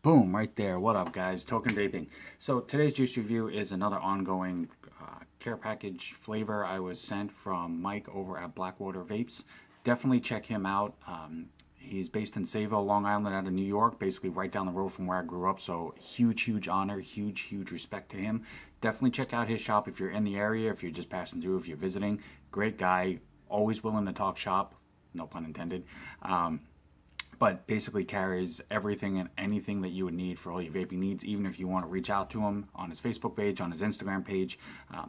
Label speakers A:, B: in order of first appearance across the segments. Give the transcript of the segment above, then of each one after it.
A: Boom, right there. What up, guys? Token Vaping. So today's juice review is another ongoing care package flavor I was sent from Mike over at Blackwater Vapes. Definitely check him out. He's based in Sayville, Long Island, out of New York, basically right down the road from where I grew up. So huge honor, huge respect to him. Definitely check out his shop if you're in the area, if you're just passing through, if you're visiting. Great guy, always willing to talk shop, no pun intended. But basically carries everything and anything that you would need for all your vaping needs. Even if you want to reach out to him on his Facebook page, on his Instagram page,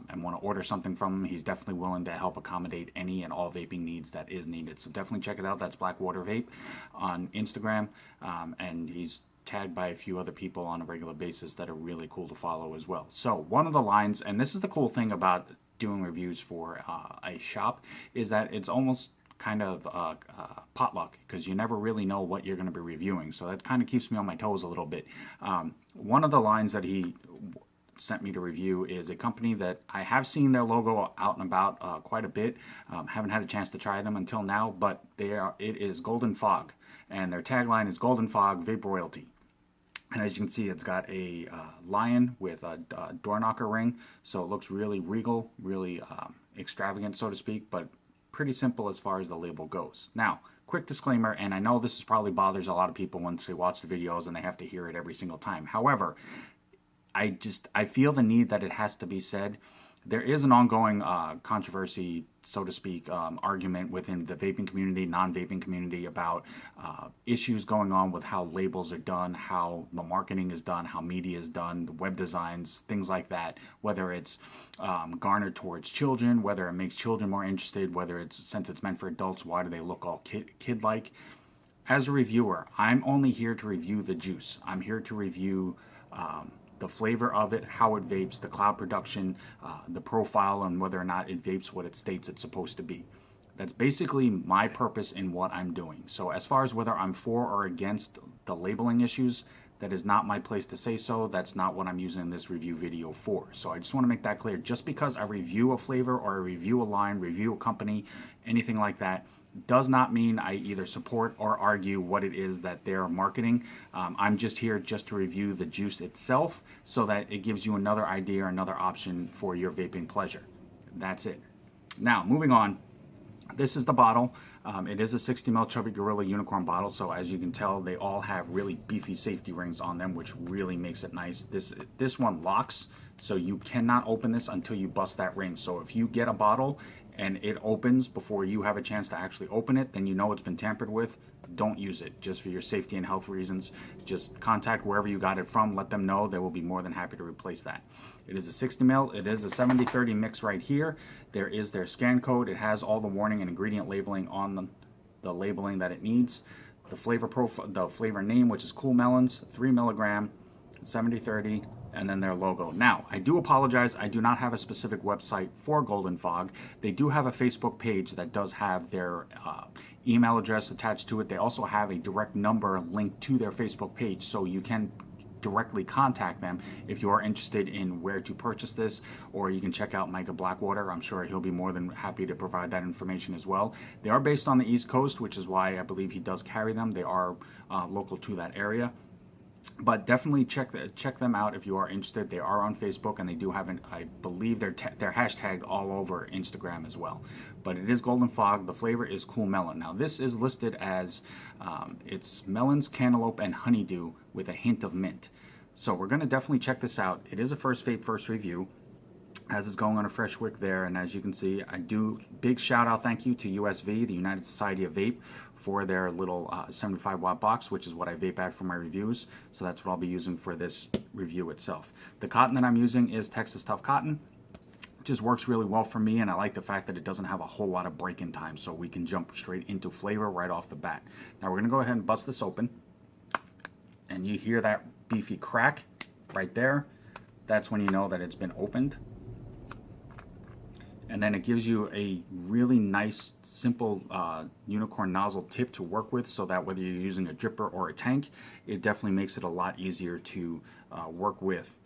A: and want to order something from him, he's definitely willing to help accommodate any and all vaping needs that is needed. So definitely check it out. That's Blackwater Vape on Instagram, and he's tagged by a few other people on a regular basis that are really cool to follow as well. So one of the lines, and this is the cool thing about doing reviews for a shop, is that it's almost kind of potluck, because you never really know what you're going to be reviewing. So that kind of keeps me on my toes a little bit. One of the lines that he sent me to review is a company that I have seen their logo out and about quite a bit. Haven't had a chance to try them until now, but it is Golden Fog, and their tagline is Golden Fog Vape Royalty. And as you can see, it's got a lion with a door knocker ring, so it looks really regal, really extravagant, so to speak, but pretty simple as far as the label goes. Now, quick disclaimer, and I know this probably bothers a lot of people once they watch the videos and they have to hear it every single time. However, I feel the need that it has to be said. There is an ongoing controversy, so to speak, argument within the vaping community, non-vaping community, about issues going on with how labels are done, how the marketing is done, how media is done, the web designs, things like that, whether it's garnered towards children, whether it makes children more interested, whether it's, since it's meant for adults, why do they look all kid-like? As a reviewer, I'm only here to review the juice. I'm here to review the flavor of it, how it vapes, the cloud production, the profile, and whether or not it vapes what it states it's supposed to be. That's basically my purpose in what I'm doing. So as far as whether I'm for or against the labeling issues, that is not my place to say so. That's not what I'm using this review video for. So I just want to make that clear. Just because I review a flavor or I review a line, review a company, anything like that, does not mean I either support or argue what it is that they're marketing. I'm just here just to review the juice itself so that it gives you another idea, another option for your vaping pleasure. That's it. Now, moving on. This is the bottle. It is a 60 ml Chubby Gorilla Unicorn bottle, so as you can tell, they all have really beefy safety rings on them, which really makes it nice. This one locks, so you cannot open this until you bust that ring. So if you get a bottle and it opens before you have a chance to actually open it, then you know it's been tampered with. Don't use it, just for your safety and health reasons. Just contact wherever you got it from, let them know. They will be more than happy to replace that. It is a 60 ml, it is a 70-30 mix right here. There is their scan code. It has all the warning and ingredient labeling on the labeling that it needs. The flavor profile, the flavor name, which is Cool Melons, 3 milligram, 70-30, and then their logo. Now, I do apologize, I do not have a specific website for Golden Fog. They do have a Facebook page that does have their email address attached to it. They also have a direct number linked to their Facebook page, so you can directly contact them if you are interested in where to purchase this, or you can check out Micah Blackwater. I'm sure he'll be more than happy to provide that information as well. They are based on the East Coast, which is why I believe he does carry them. They are local to that area. But definitely check them out if you are interested. They are on Facebook, and they do have I believe they're hashtagged all over Instagram as well. But it is Golden Fog. The flavor is Cool Melon. Now this is listed as it's melons, cantaloupe, and honeydew with a hint of mint. So we're going to definitely check this out. It is a first vape, first review, as it's going on a fresh wick there. And as you can see, I do big shout out thank you to USV, the United Society of Vape, for their little 75 watt box, which is what I vape at for my reviews. So that's what I'll be using for this review itself. The cotton that I'm using is Texas Tough Cotton. It just works really well for me, and I like the fact that it doesn't have a whole lot of break-in time, so we can jump straight into flavor right off the bat. Now we're gonna go ahead and bust this open, and you hear that beefy crack right there. That's when you know that it's been opened. And then it gives you a really nice, simple unicorn nozzle tip to work with, so that whether you're using a dripper or a tank, it definitely makes it a lot easier to work with,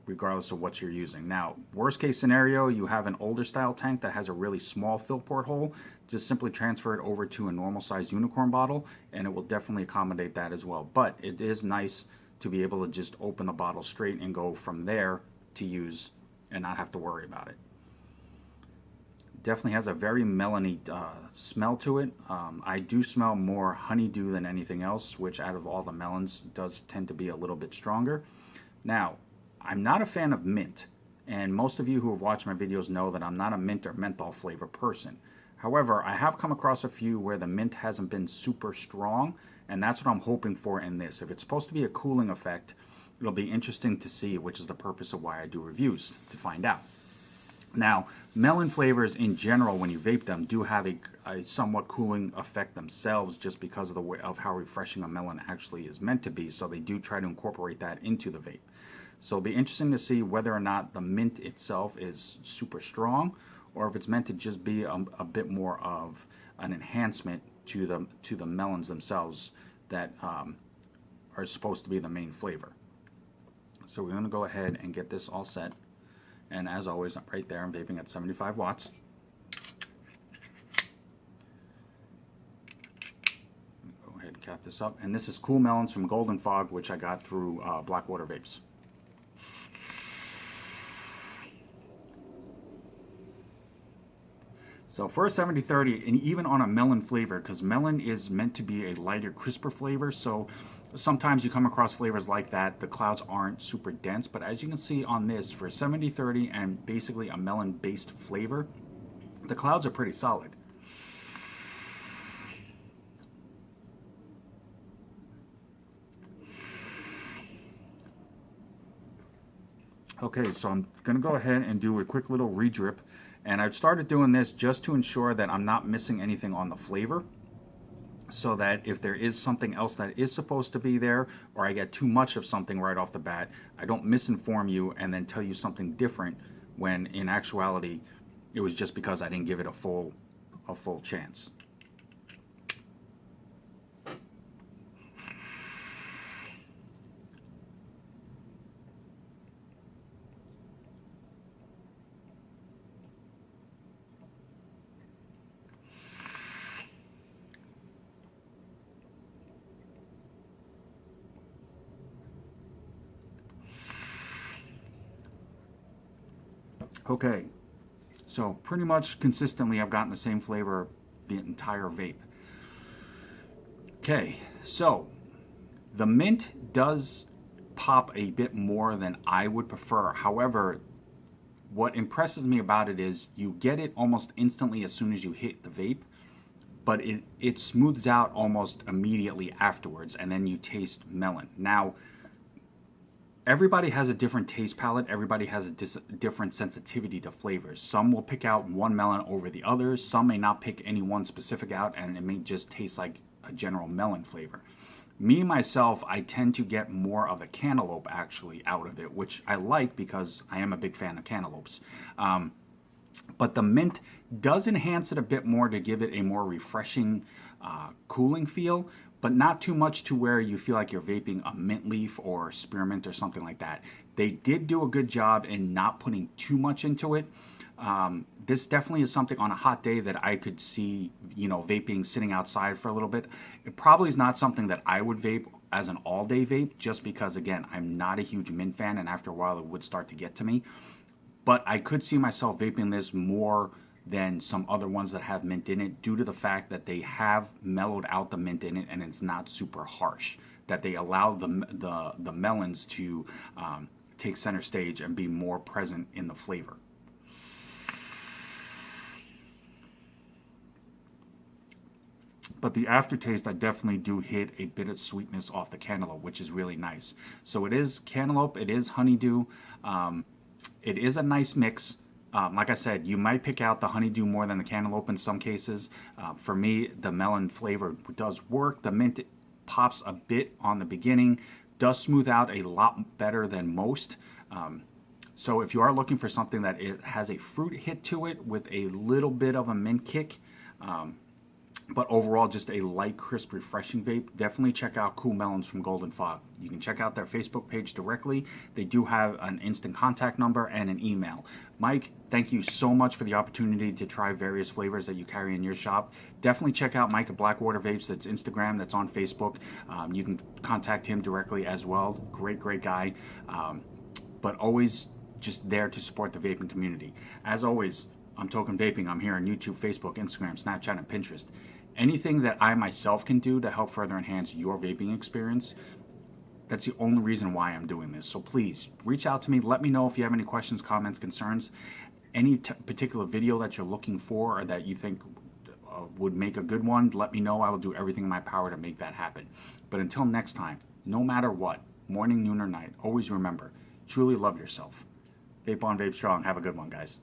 A: regardless of what you're using. Now, worst case scenario, you have an older style tank that has a really small fill port hole. Just simply transfer it over to a normal size unicorn bottle, and it will definitely accommodate that as well. But it is nice to be able to just open the bottle straight and go from there to use and not have to worry about it. Definitely has a very melony smell to it. I do smell more honeydew than anything else, which out of all the melons does tend to be a little bit stronger. Now, I'm not a fan of mint, and most of you who have watched my videos know that I'm not a mint or menthol flavor person. However, I have come across a few where the mint hasn't been super strong, and that's what I'm hoping for in this. If it's supposed to be a cooling effect, it'll be interesting to see, which is the purpose of why I do reviews, to find out. Now, melon flavors in general, when you vape them, do have a somewhat cooling effect themselves, just because of the way of how refreshing a melon actually is meant to be. So they do try to incorporate that into the vape. So it'll be interesting to see whether or not the mint itself is super strong, or if it's meant to just be a bit more of an enhancement to the melons themselves that are supposed to be the main flavor. So we're going to go ahead and get this all set. And as always, right there, I'm vaping at 75 watts. Go ahead and cap this up. And this is Cool Melons from Golden Fog, which I got through Blackwater Vapes. So for a 70-30, and even on a melon flavor, because melon is meant to be a lighter, crisper flavor, so sometimes you come across flavors like that, the clouds aren't super dense, but as you can see on this, for 70-30 and basically a melon-based flavor, the clouds are pretty solid. Okay, so I'm going to go ahead and do a quick little re-drip. And I've started doing this just to ensure that I'm not missing anything on the flavor, so that if there is something else that is supposed to be there, or I get too much of something right off the bat, I don't misinform you and then tell you something different when in actuality it was just because I didn't give it a full chance. Okay, so pretty much consistently I've gotten the same flavor the entire vape. Okay, so the mint does pop a bit more than I would prefer. However, what impresses me about it is you get it almost instantly as soon as you hit the vape, but it smooths out almost immediately afterwards, and then you taste melon. Now, everybody has a different taste palette. Everybody has a different sensitivity to flavors. Some will pick out one melon over the others. Some may not pick any one specific out, and it may just taste like a general melon flavor. Me, myself, I tend to get more of the cantaloupe actually out of it, which I like because I am a big fan of cantaloupes. But the mint does enhance it a bit more to give it a more refreshing, cooling feel, but not too much to where you feel like you're vaping a mint leaf or spearmint or something like that. They did do a good job in not putting too much into it. This definitely is something on a hot day that I could see, vaping sitting outside for a little bit. It probably is not something that I would vape as an all-day vape, just because, again, I'm not a huge mint fan, and after a while it would start to get to me. But I could see myself vaping this more than some other ones that have mint in it, due to the fact that they have mellowed out the mint in it and it's not super harsh. That they allow the melons to take center stage and be more present in the flavor. But the aftertaste, I definitely do hit a bit of sweetness off the cantaloupe, which is really nice. So it is cantaloupe, it is honeydew. It is a nice mix. Like I said, you might pick out the honeydew more than the cantaloupe in some cases. For me, the melon flavor does work. The mint pops a bit on the beginning, does smooth out a lot better than most. So if you are looking for something that it has a fruit hit to it with a little bit of a mint kick, But overall, just a light, crisp, refreshing vape. Definitely check out Cool Melons from Golden Fog. You can check out their Facebook page directly. They do have an instant contact number and an email. Mike, thank you so much for the opportunity to try various flavors that you carry in your shop. Definitely check out Mike at Blackwater Vapes. That's Instagram, that's on Facebook. You can contact him directly as well. Great, great guy. But always just there to support the vaping community. As always, I'm Token Vaping. I'm here on YouTube, Facebook, Instagram, Snapchat, and Pinterest. Anything that I myself can do to help further enhance your vaping experience, that's the only reason why I'm doing this. So please reach out to me. Let me know if you have any questions, comments, concerns, any particular video that you're looking for or that you think would make a good one. Let me know. I will do everything in my power to make that happen. But until next time, no matter what, morning, noon, or night, always remember, truly love yourself. Vape on, vape strong. Have a good one, guys.